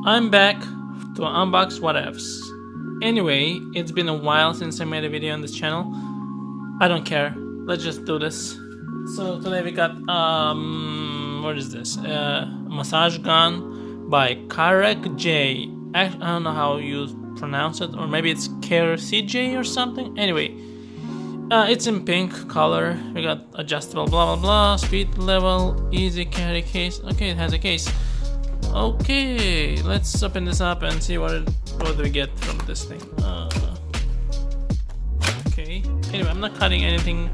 I'm back to unbox what ifs. Anyway, it's been a while since I made a video on this channel. I don't care. Let's just do this. So today we got what is this? Massage gun by CARECJ. I don't know how you pronounce it, or maybe it's CARECJ or something. Anyway, it's in pink color. We got adjustable blah blah blah, speed level, easy carry case. Okay, it has a case. Okay, let's open this up and see what do we get from this thing. Okay. Anyway, I'm not cutting anything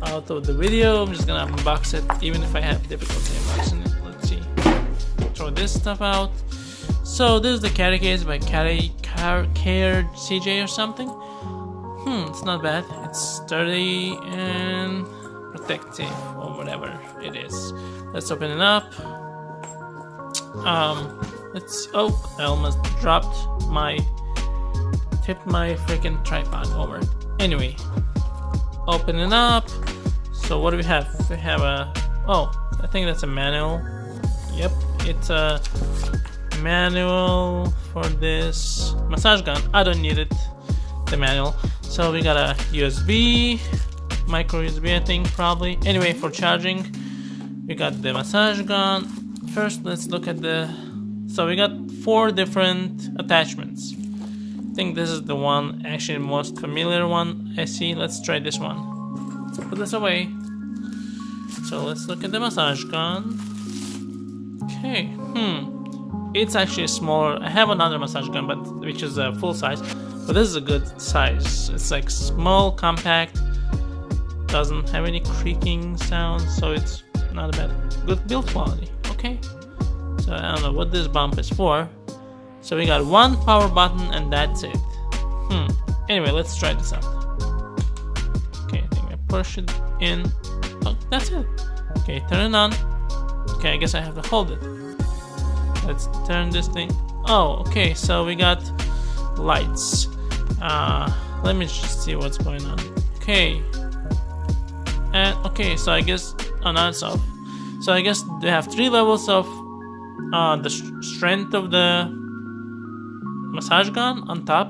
out of the video. I'm just gonna unbox it, even if I have difficulty unboxing it. Let's see. Throw this stuff out. So this is the carry case by CARECJ or something. It's not bad. It's sturdy and protective, or whatever it is. Let's open it up. Oh, I almost tipped my freaking tripod over. Anyway, open it up. So what do we have? We have I think that's a manual. Yep, it's a manual for this massage gun. I don't need it, the manual. So we got a USB, micro USB, I think, probably. Anyway, for charging, we got the massage gun. First, let's look at so we got 4 different attachments. I think this is the one, actually the most familiar one I see. Let's try this one. Let's put this away. So let's look at the massage gun. Okay, it's actually smaller. I have another massage gun, which is a full size, but this is a good size. It's like small, compact, doesn't have any creaking sounds, so it's not a bad, good build quality. Okay, so I don't know what this bump is for. So we got 1 power button and that's it. Anyway, let's try this out. Okay, I think I push it in. Oh, that's it. Okay, turn it on. Okay, I guess I have to hold it. Let's turn this thing. Oh, okay, so we got lights. Let me just see what's going on. Okay, and okay, so I guess now it's off. So I guess they have 3 levels of the strength of the massage gun on top,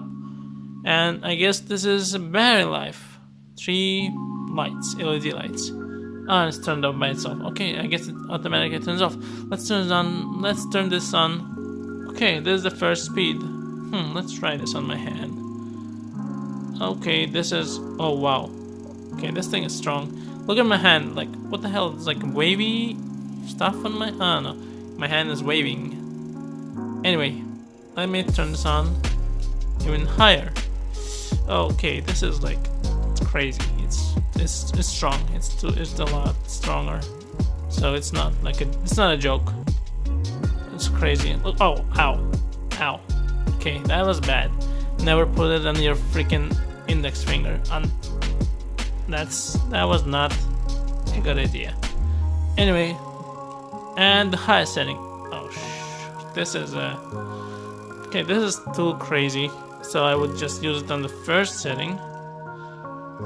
and I guess this is battery life. 3 lights, LED lights. Oh, it's turned off by itself. Okay, I guess it automatically turns off. Let's turn it on. Let's turn this on. Okay, this is the first speed. Let's try this on my hand. Okay, this is, oh wow. Okay, this thing is strong. Look at my hand, like, what the hell? It's like wavy stuff on my, I don't know. My hand is waving. Anyway, let me turn this on even higher. Okay, this is like, it's crazy. It's strong. It's a lot stronger. So it's not like it's not a joke. It's crazy. Oh, ow. Okay, that was bad. Never put it on your freaking index finger. That was not a good idea. Anyway, and the highest setting. Oh this is okay, this is too crazy. So I would just use it on the first setting.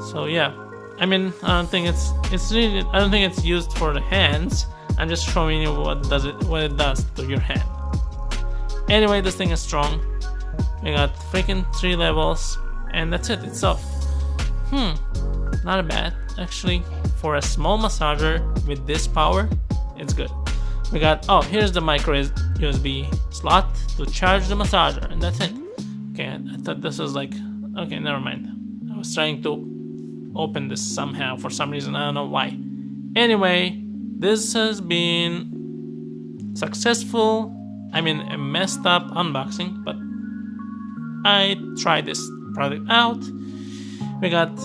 So yeah, I mean, I don't think it's used for the hands. I'm just showing you what it does to your hand. Anyway, this thing is strong. We got freaking 3 levels, and that's it. It's off. Not bad, actually. For a small massager with this power, it's good. We got, here's the micro USB slot to charge the massager, and that's it. Okay, I thought this was like, okay, never mind. I was trying to open this somehow for some reason, I don't know why. Anyway, this has been successful. I mean, a messed up unboxing, but I tried this product out. We got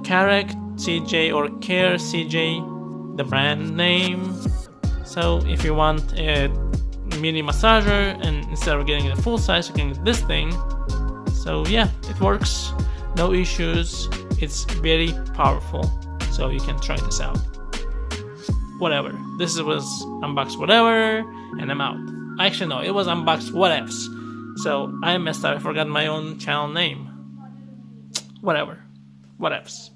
CARECJ or CARECJ, the brand name. So if you want a mini massager, and instead of getting the full size, you can get this thing. So yeah, it works, no issues. It's very powerful, so you can try this out. Whatever. This was Unbox Whatever, and I'm out. Actually, no, it was Unbox What Ifs. So I messed up. I forgot my own channel name. Whatever. What ifs.